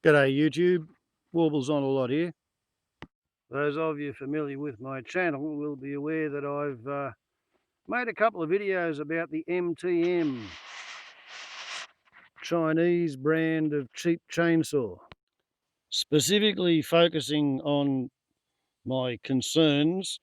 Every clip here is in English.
G'day YouTube, Warbles on a lot here. Those of you familiar with my channel will be aware that I've made a couple of videos about the MTM Chinese brand of cheap chainsaw, specifically focusing on my concerns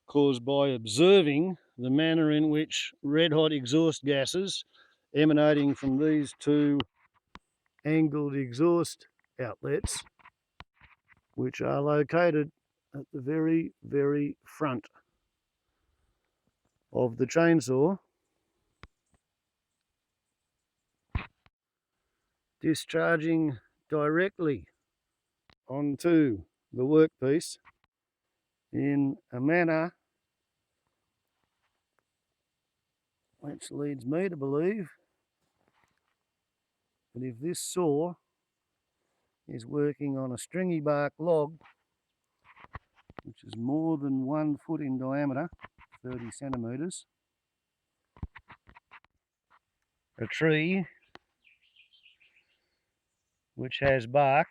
caused by observing the manner in which red hot exhaust gases emanating from these two angled exhaust outlets, which are located at the very front of the chainsaw, discharging directly onto the workpiece in a manner which leads me to believe that if this saw is working on a stringybark log, which is more than 1 foot in diameter, 30 centimetres, a tree which has bark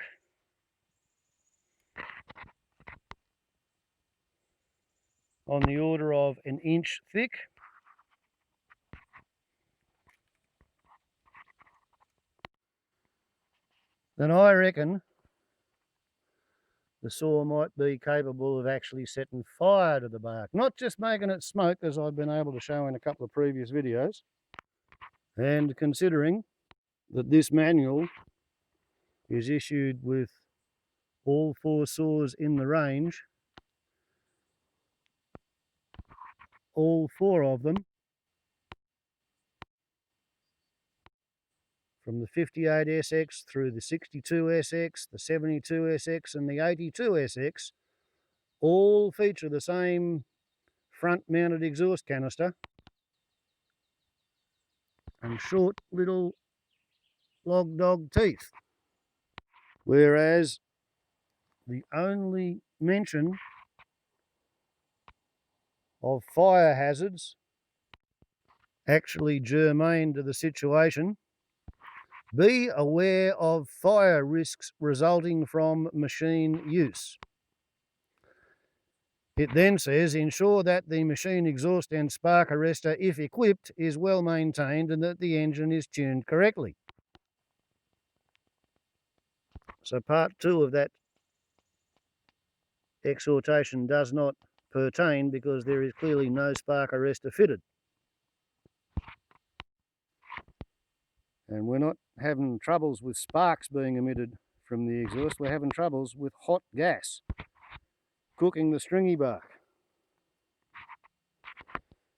on the order of an inch thick, then I reckon the saw might be capable of actually setting fire to the bark, not just making it smoke, as I've been able to show in a couple of previous videos. And considering that this manual is issued with all 4 saws in the range, all 4 of them, from the 58SX through the 62SX, the 72SX and the 82SX, all feature the same front mounted exhaust canister and short little log dog teeth, whereas the only mention of fire hazards actually germane to the situation: be aware of fire risks resulting from machine use. It then says, ensure that the machine exhaust and spark arrestor, if equipped, is well maintained and that the engine is tuned correctly. So part 2 of that exhortation does not pertain because there is clearly no spark arrestor fitted. And we're not having troubles with sparks being emitted from the exhaust, we're having troubles with hot gas cooking the stringybark.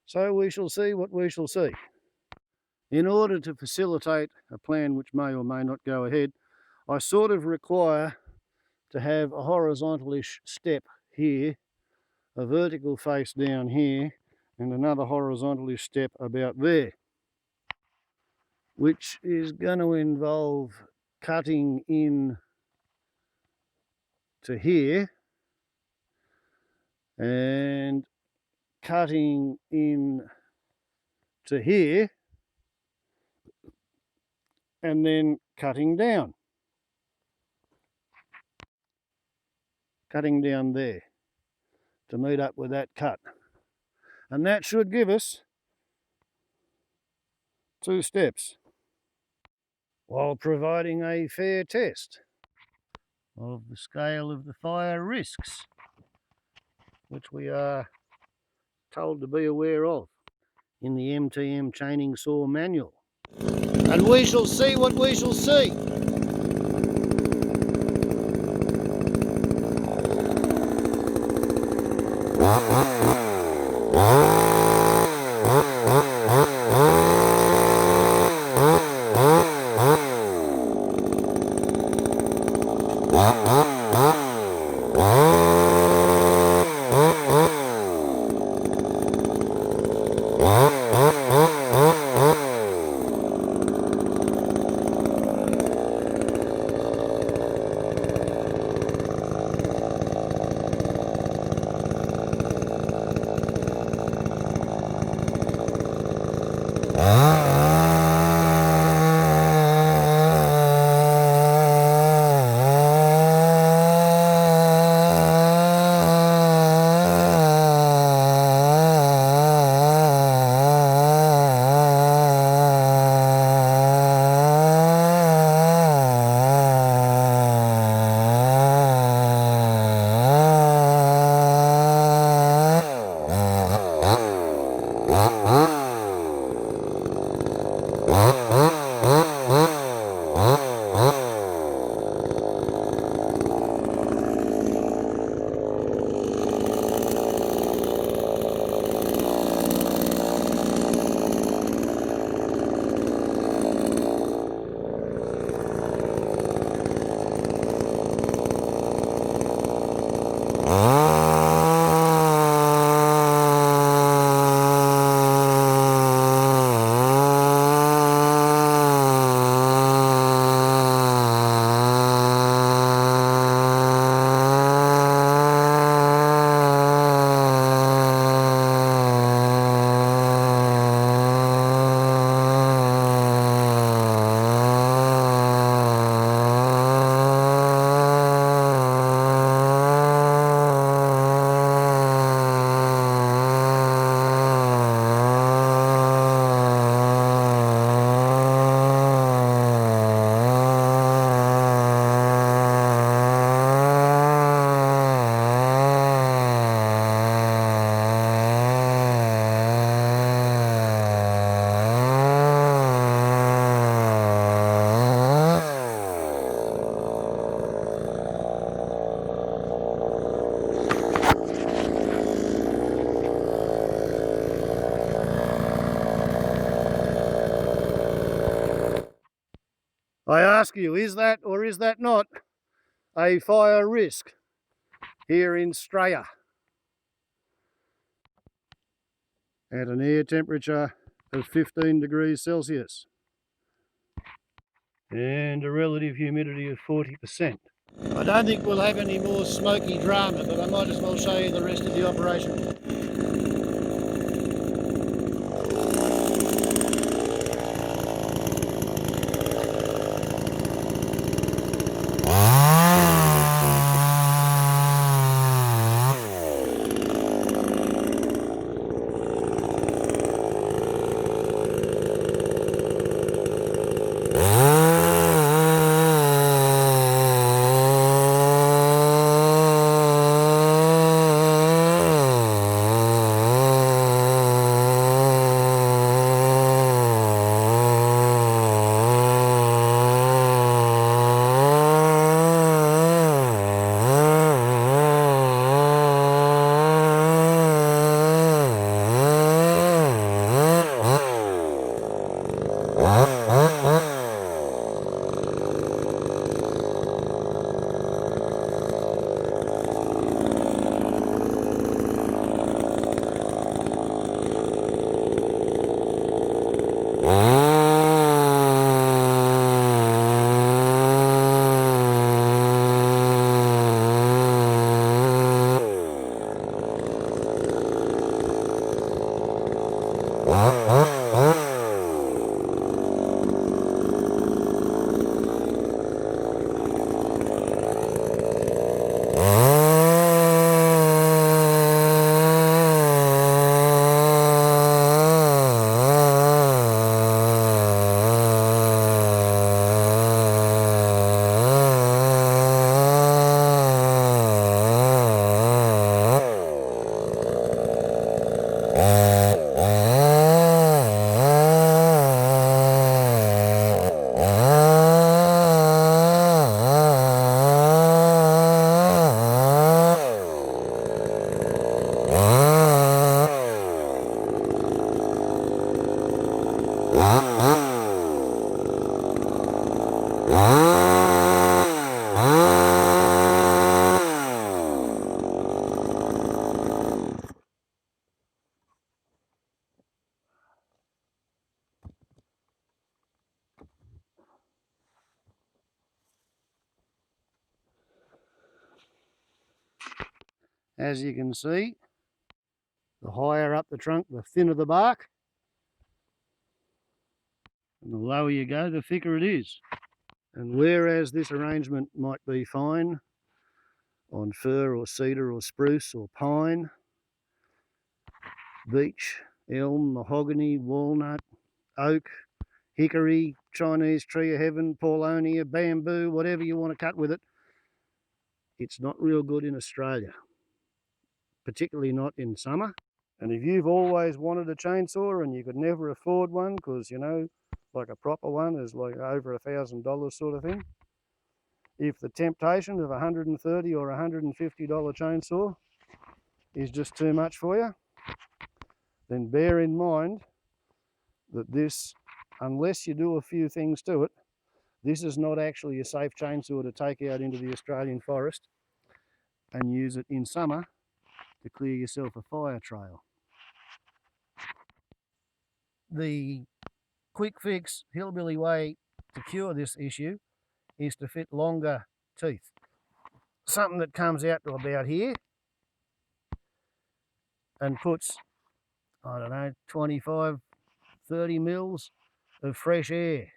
So we shall see what we shall see. In order to facilitate a plan which may or may not go ahead, I sort of require to have a horizontalish step here, a vertical face down here, and another horizontalish step about there, which is going to involve cutting in to here and cutting in to here and then cutting down there to meet up with that cut, and that should give us 2 steps while providing a fair test of the scale of the fire risks which we are told to be aware of in the MTM chaining saw manual. And we shall see what we shall see. ask you, is that or is that not a fire risk here in Australia at an air temperature of 15 degrees Celsius and a relative humidity of 40%? I don't think we'll have any more smoky drama, but I might as well show you the rest of the operation. As you can see, the higher up the trunk, the thinner the bark, and the lower you go, the thicker it is. And whereas this arrangement might be fine on fir or cedar or spruce or pine, beech, elm, mahogany, walnut, oak, hickory, Chinese tree of heaven, paulownia, bamboo, whatever you want to cut with it, it's not real good in Australia, particularly not in summer. And if you've always wanted a chainsaw and you could never afford one because, you know, like a proper one is like over $1,000 sort of thing, if the temptation of $130 or $150 chainsaw is just too much for you, then bear in mind that this, unless you do a few things to it, this is not actually a safe chainsaw to take out into the Australian forest and use it in summer to clear yourself a fire trail. The quick fix hillbilly way to cure this issue is to fit longer teeth. Something that comes out to about here and puts, I don't know, 25, 30 mils of fresh air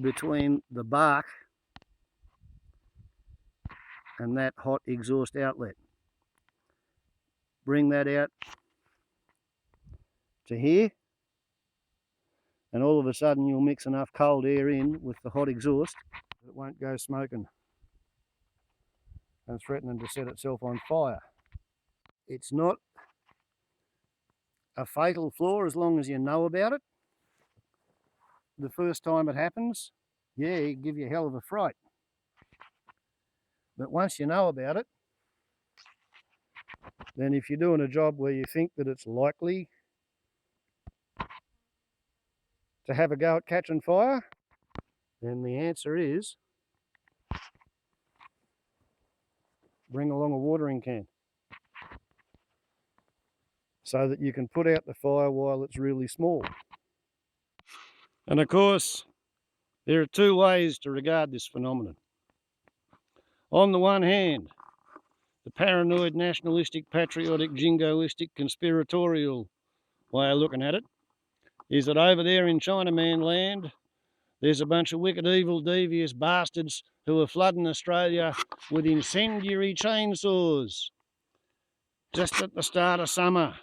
between the bark and that hot exhaust outlet. Bring that out to here, and all of a sudden you'll mix enough cold air in with the hot exhaust that it won't go smoking and threatening to set itself on fire. It's not a fatal flaw as long as you know about it. The first time it happens, yeah, it give you a hell of a fright. But once you know about it, then if you're doing a job where you think that it's likely to have a go at catching fire, And the answer is bring along a watering can so that you can put out the fire while it's really small. And of course, there are two ways to regard this phenomenon. On the one hand, the paranoid, nationalistic, patriotic, jingoistic, conspiratorial way of looking at it is that over there in Chinaman land, there's a bunch of wicked, evil, devious bastards who are flooding Australia with incendiary chainsaws just at the start of summer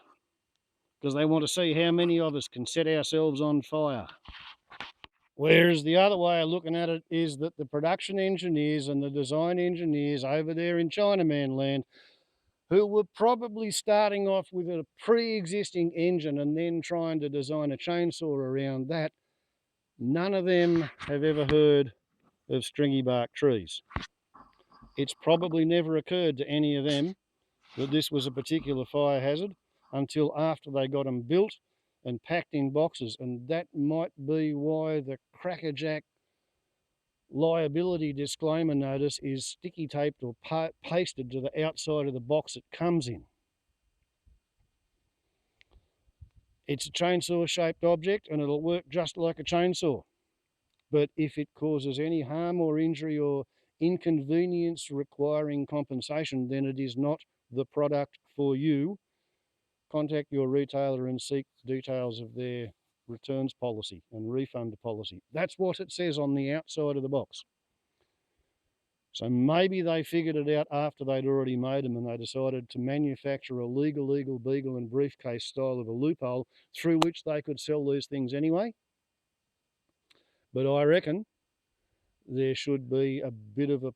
because they want to see how many of us can set ourselves on fire. Whereas the other way of looking at it is that the production engineers and the design engineers over there in Chinaman land, who were probably starting off with a pre-existing engine and then trying to design a chainsaw around that, none of them have ever heard of stringybark trees. It's probably never occurred to any of them that this was a particular fire hazard until after they got them built and packed in boxes, and that might be why the crackerjack liability disclaimer notice is sticky taped or pasted to the outside of the box it comes in. It's a chainsaw shaped object and it'll work just like a chainsaw, but if it causes any harm or injury or inconvenience requiring compensation, then it is not the product for you. Contact your retailer and seek details of their returns policy and refund policy. That's what it says on the outside of the box. So maybe they figured it out after they'd already made them and they decided to manufacture a legal beagle and briefcase style of a loophole through which they could sell these things anyway. But I reckon there should be a bit of a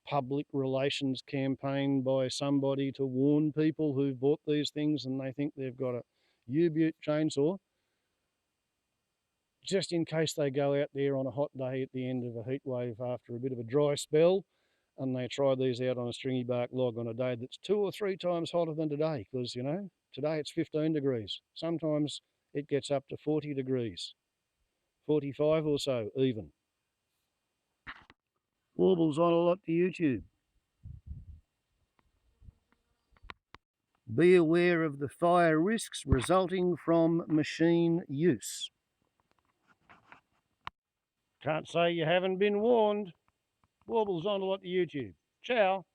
public relations campaign by somebody to warn people who've bought these things and they think they've got a U-Butte chainsaw, just in case they go out there on a hot day at the end of a heat wave after a bit of a dry spell and they try these out on a stringybark log on a day that's 2 or 3 times hotter than today, because, you know, today it's 15 degrees. Sometimes it gets up to 40 degrees, 45 or so even. Warbles on a lot to YouTube. Be aware of the fire risks resulting from machine use. Can't say you haven't been warned. Warbles on a lot to YouTube. Ciao.